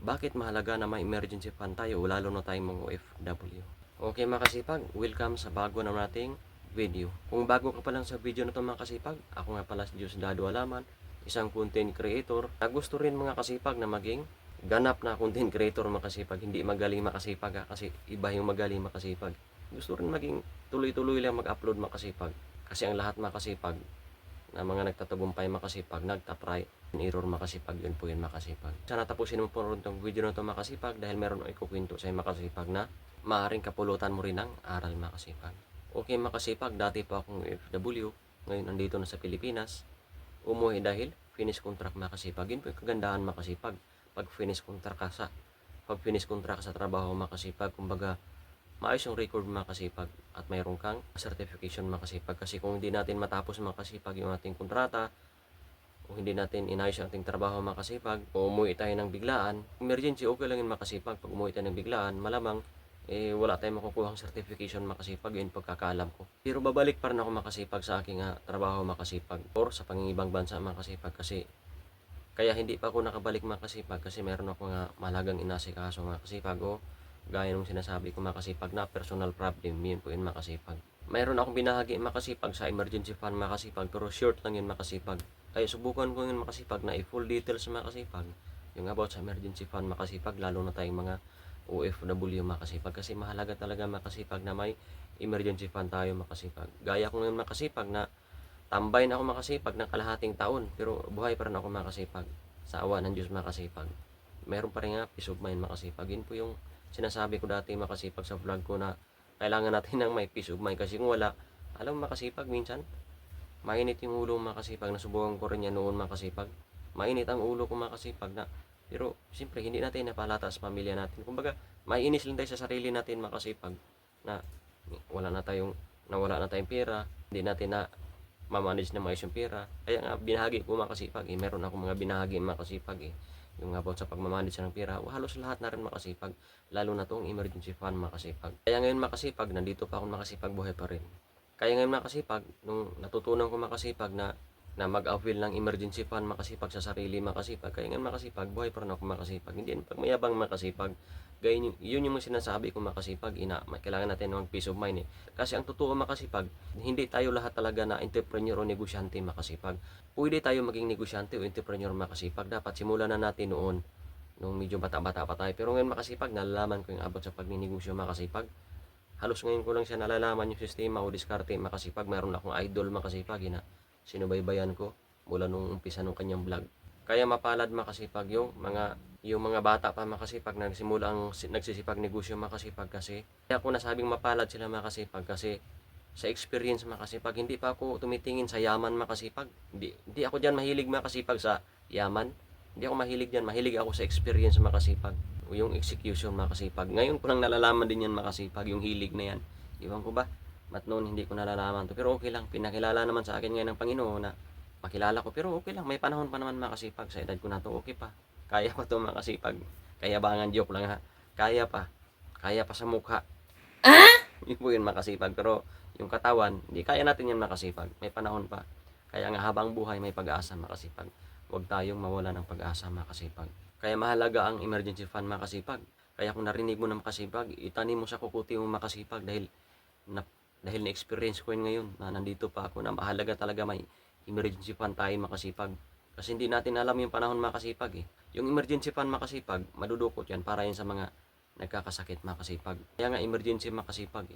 Bakit mahalaga na may emergency fund tayo, lalo na tayong mga OFW? Okay mga kasipag, welcome sa bago na nating video. Kung bago ka pa lang sa video na ito mga kasipag, ako nga pala si Diosdado Alaman, isang content creator na gusto rin mga kasipag na maging ganap na content creator mga kasipag. Hindi magaling makasipag kasi iba yung magaling makasipag. Gusto rin maging tuloy-tuloy lang mag-upload makasipag. Kasi ang lahat makasipag na mga nagtatagumpay makasipag, nagtapry, error makasipag, yun po yun makasipag. Sana tapusin mo po rin itong video na ito makasipag dahil meron akong ikukwento sa makasipag na maaaring kapulutan mo rin ang aral makasipag. Okay makasipag, dati pa akong FW, ngayon andito na sa Pilipinas. Umuwi dahil finish contract makasipag. Yun po yung kagandahan makasipag. Pag finish contract ka sa trabaho makasipag, kumbaga maayos yung record makasipag at mayroon kang certification makasipag. Kasi kung hindi natin matapos makasipag yung ating kontrata o hindi natin inayos yung ating trabaho makasipag o umuwi tayo ng biglaan, emergency okay lang yun makasipag. Pag umuwi tayo ng biglaan, malamang wala tayong makukuhang certification makasipag, yun pagkakaalam ko. Pero babalik pa rin ako makasipag sa aking trabaho makasipag or sa pangingibang bansa makasipag kasi kaya hindi pa ako nakabalik makasipag kasi meron ako nga malagang inasikaso makasipag o gaya nung sinasabi ko makasipag na personal problem, yun po yun makasipag. Mayroon akong binahagi makasipag sa emergency fund makasipag pero short lang yun makasipag. Kaya subukan ko yun makasipag na i-full details makasipag yung about sa emergency fund makasipag, lalo na tayong mga OFW makasipag kasi mahalaga talaga makasipag na may emergency fund tayo makasipag. Gaya ko ngayon makasipag na tambay na ako makasipag ng kalahating taon pero buhay pa rin ako makasipag sa awa ng Diyos makasipag. Meron pa rin nga peace of mind makasipag. Yun po yung sinasabi ko dati makasipag sa vlog ko na kailangan natin ng may peace of mind kasi kung wala, alam mo makasipag minsan mainit yung ulo makasipag. Nasubukan ko rin yan noon makasipag, mainit ang ulo ko makasipag na pero siyempre hindi natin napalata sa pamilya natin. Kumbaga maiinis lang tayo sa sarili natin makasipag na wala na tayong pera, hindi natin na mamanage na maayos yung pera. Kaya nga binahagi ko makasipag meron ako mga binahagi makasipag yung about sa pagmamanage ng pera, halos lahat na rin makasipag, lalo na tong emergency fund makasipag. Kaya ngayon makasipag, nandito pa ako makasipag, buhay pa rin. Kaya ngayon makasipag, nung natutunan ko makasipag na mag-avail ng emergency fund makasipag sa sarili makasipag, kaya ngayon makasipag, buhay pa rin ako makasipag. Hindi yan pagmayabang makasipag. Gaya yun yung sinasabi ko makasipag, kailangan natin ng peace of mind Kasi ang totoo makasipag, hindi tayo lahat talaga na entrepreneur o negosyante makasipag. Pwede tayo maging negosyante o entrepreneur makasipag. Dapat simulan na natin noon, nung medyo bata-bata pa tayo. Pero ngayon makasipag, nalalaman ko yung abot sa pagninegosyo makasipag. Halos ngayon ko lang siya nalalaman yung sistema o diskarte makasipag. Mayroon akong idol makasipag na sinubaybayan ko mula nung umpisa ng kanyang vlog. Kaya mapalad makasipag yung mga bata pa makasipag na nagsimula ang nagsisipag negosyo makasipag kasi kaya ako nasabing mapalad sila makasipag kasi sa experience makasipag, hindi pa ako tumitingin sa yaman makasipag. Hindi ako diyan mahilig makasipag sa yaman. Hindi ako mahilig diyan, mahilig ako sa experience makasipag. O yung execution makasipag. Ngayon ko lang nalalaman din yan makasipag, yung hilig na yan. Iwan ko ba? Mat noon hindi ko nalalaman to. Pero okay lang, pinakilala naman sa akin ngayon ng Panginoon na makilala ko. Pero okay lang, may panahon pa naman makasipag. Sa edad ko na to, okay pa. Kaya pa to makasipag. Kayabangan, joke lang ha. Kaya pa. Kaya pa sa mukha. Yun po yun makasipag. Pero yung katawan, hindi kaya natin yan makasipag. May panahon pa. Kaya nga habang buhay may pag-asa makasipag. Huwag tayong mawala ng pag-asa makasipag. Kaya mahalaga ang emergency fund makasipag. Kaya kung narinig mo na makasipag, itanim mo sa kukuti mo makasipag dahil na-experience ko yun ngayon na nandito pa ako na mahalaga talaga may emergency fund tayo makasipag. Kasi hindi natin alam yung panahon makasipag Yung emergency fund makasipag, madudukot yan para yan sa mga nagkakasakit makasipag. Kaya nga emergency makasipag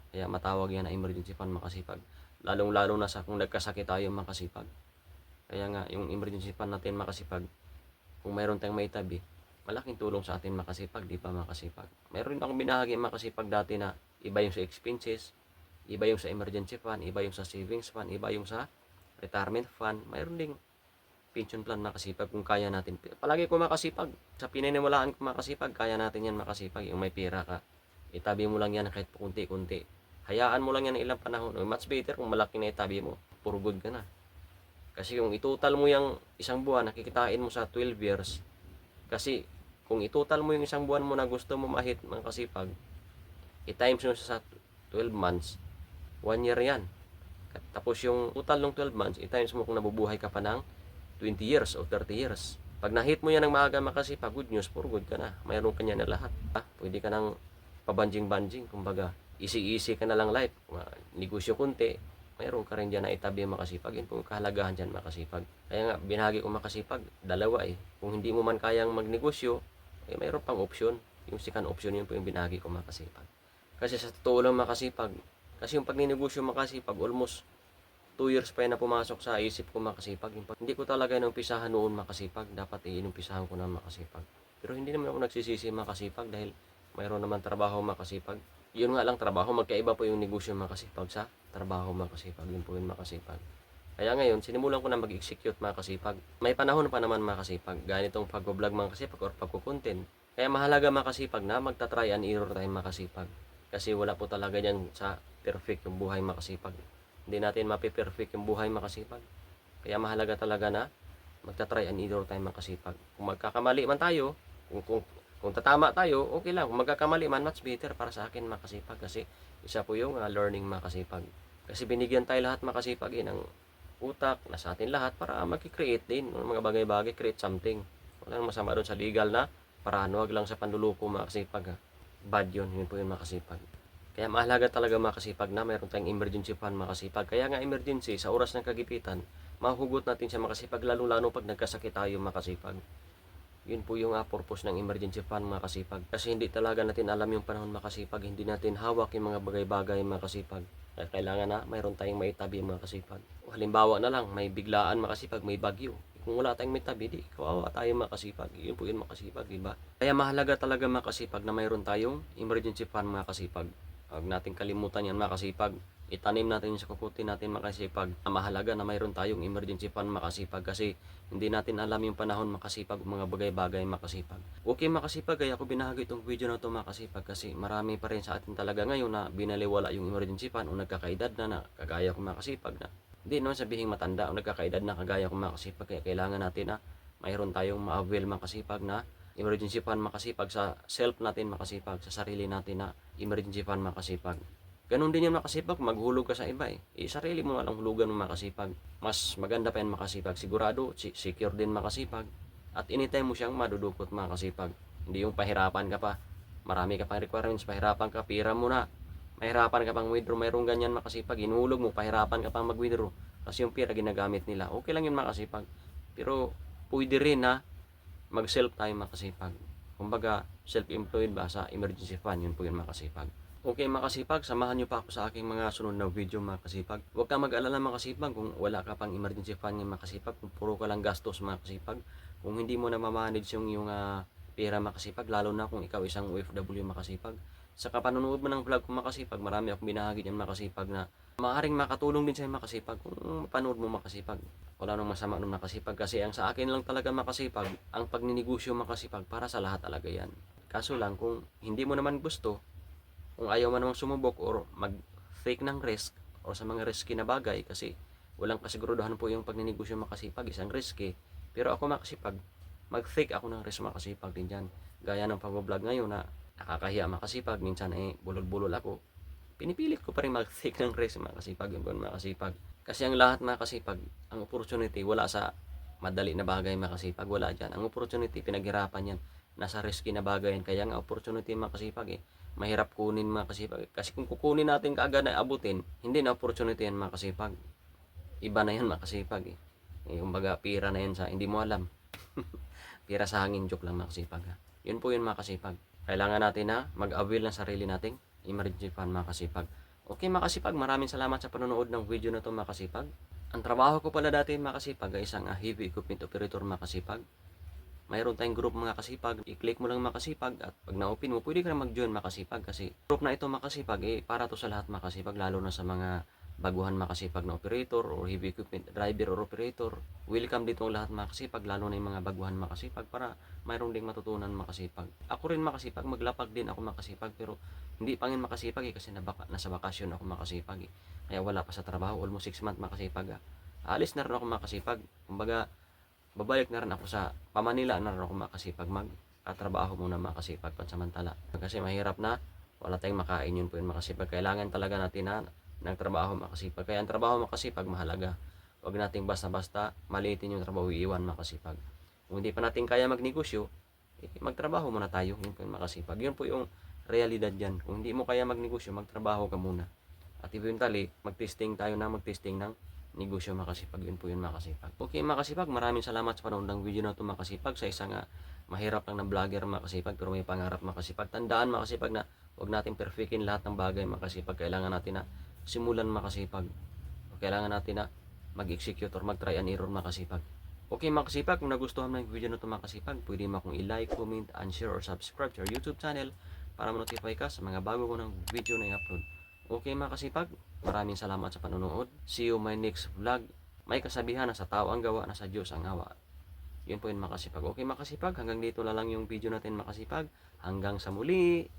Kaya matawag yan na emergency fund makasipag. Lalong-lalo na sa kung nagkasakit tayo makasipag. Kaya nga yung emergency fund natin makasipag, kung mayroon tayong maitabi, malaking tulong sa atin makasipag, di pa makasipag. Mayroon akong binahagi makasipag dati na iba yung sa expenses, iba yung sa emergency fund, iba yung sa savings fund, iba yung sa retirement fund. Mayroon ding pension plan makasipag kung kaya natin. Palagi ko makasipag. Sa pinaniwalaan ko makasipag, kaya natin yan makasipag. Yung may pera ka, itabi mo lang yan kahit kunti-kunti. Hayaan mo lang yan ng ilang panahon. Much better kung malaki na itabi mo, puro good ka na. Kasi kung itotal mo yung isang buwan, nakikitain mo sa 12 years. Kasi kung itotal mo yung isang buwan mo na gusto mo mahit makasipag, i-times mo sa 12 months, 1 year yan. Tapos yung total ng 12 months, i-times mo kung nabubuhay ka pa ng 20 years o 30 years. Pag na-hit mo yan ng maaga makasipag, good news, for good ka na. Mayroon ka niya na lahat. Pwede ka nang pabanjing-banjing, kumbaga, easy-easy ka na lang life. Negosyo kunti, mayroon ka rin dyan na itabi makasipag. Yun po yung kahalagahan dyan makasipag. Kaya nga, binahagi ko makasipag, dalawa eh. Kung hindi mo man kayang magnegosyo, mayroon pang option. Yung second option, yun po yung binahagi ko makasipag. Kasi sa totoo lang makasipag, kasi yung pagninegosyo makasipag, almost 2 years pa yan na pumasok sa isip ko makasipag. Hindi ko talaga inumpisahan noon makasipag. Dapat inumpisahan ko na makasipag. Pero hindi naman ako nagsisisi makasipag dahil mayroon naman trabaho makasipag. Yun nga lang trabaho. Magkaiba po yung negosyo makasipag sa trabaho makasipag. Yun po yung makasipag. Kaya ngayon, sinimulan ko na mag-execute makasipag. May panahon pa naman makasipag. Ganitong pag-vlog makasipag or pag-content. Kaya mahalaga makasipag na magta-try and error tayo makasipag. Kasi wala po talaga yan sa perfect yung buhay makasipag. Hindi natin mapiperfect yung buhay makasipag. Kaya mahalaga talaga na magta-try and error tayo makasipag. Kung magkakamali man tayo, kung tatama tayo, okay lang. Kung magkakamali man, much better para sa akin makasipag. Kasi isa po yung learning makasipag. Kasi binigyan tayo lahat makasipag ng utak na sa atin lahat para mag-create din ng mga bagay-bagay, create something. Walang masama doon sa legal na paraan, wag lang sa panluloko makasipag. Bad yun po yung makasipag. Kaya mahalaga talaga makasipag na mayroon tayong emergency fund makasipag. Kaya nga emergency, sa oras ng kagipitan, mahugot natin siya makasipag, lalo-lalo pag nagkasakit tayo makasipag. Yun po yung purpose ng emergency fund makasipag. Kasi hindi talaga natin alam yung panahon makasipag, hindi natin hawak yung mga bagay-bagay makasipag. Kaya kailangan na mayroon tayong maitabi makasipag. O halimbawa na lang, may biglaan makasipag, may bagyo. Kung wala tayong may tabi, di kawawa tayo makasipag. Yun po yung makasipag, diba? Kaya mahalaga talaga makasipag na mayroon tayong emergency fund makasipag. Huwag natin kalimutan yan makasipag. Itanim natin sa kukuti natin makasipag. Mahalaga na mayroon tayong emergency fund makasipag kasi hindi natin alam yung panahon makasipag, mga bagay-bagay makasipag. Okay makasipag, kaya ako binahagi itong video na ito makasipag kasi marami pa rin sa atin talaga ngayon na binaliwala yung emergency fund o nagkakaedad na kagaya ko makasipag na. Hindi naman sabihin matanda o nagkakaedad na kagaya ko makasipag, kaya kailangan natin na mayroon tayong ma-avail makasipag na emergency fund makasipag sa self natin makasipag, sa sarili natin na emergency fund makasipag. Ganon din yan makasipag, maghulog ka sa iba sarili mo na lang hulugan mo makasipag. Mas maganda pa yan makasipag, sigurado, secure din makasipag. At anytime mo siyang madudukot makasipag. Hindi yung pahirapan ka pa, marami ka pang requirements, pahirapan ka, pira mo na. Mahirapan ka pang withdraw, mayroong ganyan makasipag, inulog mo, pahirapan ka pang mag-withdraw. Kasi yung pira ginagamit nila, okay lang yun makasipag. Pero pwede rin na mag-self tayo makasipag. Kumbaga, self-employed ba sa emergency fund, yun po yung makasipag. Okay makasipag, samahan nyo pa ako sa aking mga sunod na video makasipag. Huwag kang mag-alala makasipag kung wala ka pang emergency fund ng makasipag, kung puro ka lang gastos makasipag, kung hindi mo na ma-manage yung pera makasipag, lalo na kung ikaw isang OFW makasipag. Sa kapanonood mo ng vlog ko makasipag, marami akong binahagi dyan makasipag na maaaring makatulong din sa makasipag kung mapanood mo makasipag. Wala nang masama nung makasipag kasi ang sa akin lang talaga makasipag, ang pagninegosyo makasipag para sa lahat talaga yan. Kaso lang kung hindi mo naman gusto, kung ayaw mo namang sumubok or mag-take ng risk o sa mga risky na bagay kasi walang kasiguruduhan po yung pagninegosyo makasipag, isang risky. Pero ako makasipag, mag-take ako ng risk makasipag din dyan. Gaya ng pag-vlog ngayon na nakakahiya makasipag, minsan bulol-bulol ako. Pinipilit ko pa rin mag-take ng risk makasipag, yun makasipag. Kasi ang lahat makasipag, ang opportunity wala sa madali na bagay makasipag, wala dyan. Ang opportunity, pinaghirapan yan. Nasa risky na bagay yan. Kaya nga opportunity makasipag mahirap kunin makasipag. Kasi kung kukunin natin kaagad na abutin, hindi na opportunity yan makasipag. Iba na yan makasipag kumbaga pira na yan sa hindi mo alam. Pira sa hangin, joke lang makasipag Yun po yun makasipag. Kailangan natin na mag-avail ng sarili nating emergency fund makasipag. Okay makasipag, maraming salamat sa panonood ng video na to makasipag. Ang trabaho ko pala dati makasipag ay isang heavy equipment operator makasipag. Mayroon tayong group mga kasipag, i-click mo lang makasipag at pag na-open mo, pwede ka na mag-join makasipag kasi group na ito makasipag para to sa lahat makasipag, lalo na sa mga baguhan makasipag na operator or heavy equipment driver or operator. Welcome dito ang lahat makasipag, lalo na yung mga baguhan makasipag para mayroon ding matutunan makasipag. Ako rin makasipag, maglapag din ako makasipag pero hindi pa ngin makasipag kasi nasa bakasyon ako makasipag Kaya wala pa sa trabaho, almost 6 months makasipag Alis na rin ako makasipag. Kumbaga, babalik na rin ako sa Pamanila na rin ako makasipag trabaho muna makasipag pansamantala. Kasi mahirap na, wala tayong makain, yun po yung makasipag. Kailangan talaga natin na nagtrabaho makasipag. Kaya ang trabaho makasipag mahalaga. Huwag nating basta-basta maliitin yung trabaho, iiwan makasipag. Kung hindi pa natin kaya magnegosyo, magtrabaho muna tayo. Yun po yung makasipag. Yun po yung realidad dyan. Kung hindi mo kaya magnegosyo, magtrabaho ka muna. At eventually, magtesting ng negosyo makasipag. Yun po yun makasipag. Okay makasipag, maraming salamat sa panonood ng video na ito makasipag. Sa isang mahirap lang na vlogger makasipag pero may pangarap makasipag. Tandaan makasipag na huwag natin perfectin lahat ng bagay makasipag. Kailangan natin na simulan makasipag. Kailangan natin na mag-execute or mag-try and error makasipag. Okay makasipag, kung nagustuhan mo yung video na ito makasipag, pwede mo akong i-like, comment, and share or subscribe to our YouTube channel para ma-notify ka sa mga bago ko ng video na i-upload. Okay makasipag, maraming salamat sa panonood. See you my next vlog. May kasabihan na sa tao ang gawa, na sa Diyos ang awa. Yun po yun makasipag. Okay makasipag, hanggang dito na lang yung video natin makasipag. Hanggang sa muli.